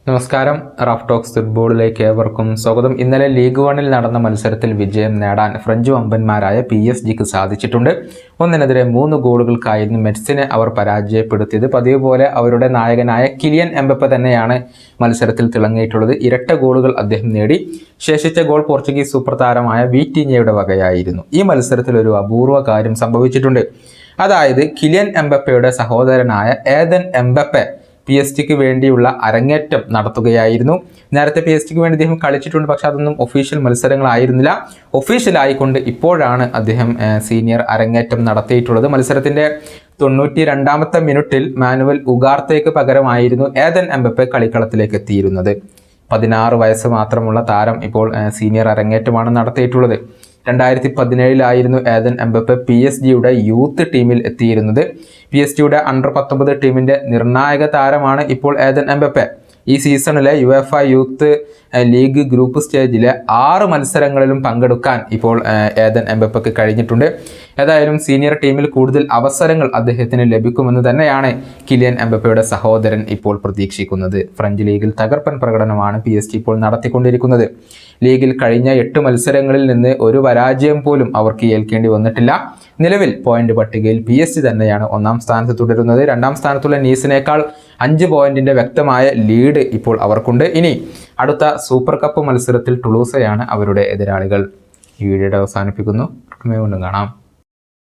നമസ്കാരം. Raf talks ഫുട്ബോളിലേക്ക് ഏവർക്കും സ്വാഗതം. ഇന്നലെ ലീഗ് 1-ൽ നടന്ന മത്സരത്തിൽ വിജയം നേടാൻ ഫ്രഞ്ച് വമ്പന്മാരായ PSG-ക്ക് സാധിച്ചിട്ടുണ്ട്. 1-നെതിരെ 3 ഗോളുകൾക്കായിരുന്നു മെറ്റ്സിനെ അവർ പരാജയപ്പെടുത്തിയത്. പതിവ് പോലെ അവരുടെ നായകനായ കിലിയൻ എംബപ്പെ തന്നെയാണ് മത്സരത്തിൽ തിളങ്ങിയിട്ടുള്ളത്. ഇരട്ട ഗോളുകൾ അദ്ദേഹം നേടി. ശേഷിച്ച ഗോൾ പോർച്ചുഗീസ് സൂപ്പർ താരമായ വിറ്റിഞ്ഞയുടെ വകയായിരുന്നു. ഈ മത്സരത്തിൽ ഒരു അപൂർവ കാര്യം സംഭവിച്ചിട്ടുണ്ട്. അതായത് കിലിയൻ എംബപ്പയുടെ സഹോദരനായ ഏദൻ എംബപ്പെ PSG-ക്ക് വേണ്ടിയുള്ള അരങ്ങേറ്റം നടത്തുകയായിരുന്നു. നേരത്തെ PSG-ക്ക് വേണ്ടി അദ്ദേഹം കളിച്ചിട്ടുണ്ട്, പക്ഷെ അതൊന്നും ഒഫീഷ്യൽ മത്സരങ്ങളായിരുന്നില്ല. ഒഫീഷ്യലായിക്കൊണ്ട് ഇപ്പോഴാണ് അദ്ദേഹം സീനിയർ അരങ്ങേറ്റം നടത്തിയിട്ടുള്ളത്. മത്സരത്തിന്റെ 92-ാമത്തെ മിനിറ്റിൽ മാനുവൽ ഉഗാർത്തേക്ക് പകരമായിരുന്നു ഏദൻ എംബപ്പെ കളിക്കളത്തിലേക്ക് എത്തിയിരുന്നത്. 16 വയസ്സ് മാത്രമുള്ള താരം ഇപ്പോൾ സീനിയർ അരങ്ങേറ്റമാണ് നടത്തിയിട്ടുള്ളത്. 2017-ലായിരുന്നു ഏദൻ എംബപ്പെ PSG-യുടെ യൂത്ത് ടീമിൽ എത്തിയിരുന്നത്. PSG-യുടെ അണ്ടർ-19 ടീമിന്റെ നിർണായക താരമാണ് ഇപ്പോൾ ഏദൻ എംബപ്പെ. ഈ സീസണിലെ UEFA യൂത്ത് ലീഗ് ഗ്രൂപ്പ് സ്റ്റേജിലെ 6 മത്സരങ്ങളിലും പങ്കെടുക്കാൻ ഇപ്പോൾ ഏദൻ എംബപ്പെക്ക് കഴിഞ്ഞിട്ടുണ്ട്. ഏതായാലും സീനിയർ ടീമിൽ കൂടുതൽ അവസരങ്ങൾ അദ്ദേഹത്തിന് ലഭിക്കുമെന്ന് തന്നെയാണ് കിലിയൻ എംബപ്പയുടെ സഹോദരൻ ഇപ്പോൾ പ്രതീക്ഷിക്കുന്നത്. ഫ്രഞ്ച് ലീഗിൽ തകർപ്പൻ പ്രകടനമാണ് PSG ഇപ്പോൾ നടത്തിക്കൊണ്ടിരിക്കുന്നത്. ലീഗിൽ കഴിഞ്ഞ 8 മത്സരങ്ങളിൽ നിന്ന് ഒരു പരാജയം പോലും അവർക്ക് ഏൽക്കേണ്ടി വന്നിട്ടില്ല. നിലവിൽ പോയിന്റ് പട്ടികയിൽ PSG തന്നെയാണ് 1-ാം സ്ഥാനത്ത് തുടരുന്നത്. 2-ാം സ്ഥാനത്തുള്ള നീസിനേക്കാൾ 5 പോയിന്റിന്റെ വ്യക്തമായ ലീഡ് ഇപ്പോൾ അവർക്കുണ്ട്. ഇനി അടുത്ത സൂപ്പർ കപ്പ് മത്സരത്തിൽ ടുളൂസയാണ് അവരുടെ എതിരാളികൾ. ഈ വീഡിയോയുടെ അവസാനിപ്പിക്കുന്നു. വീണ്ടും കാണാം.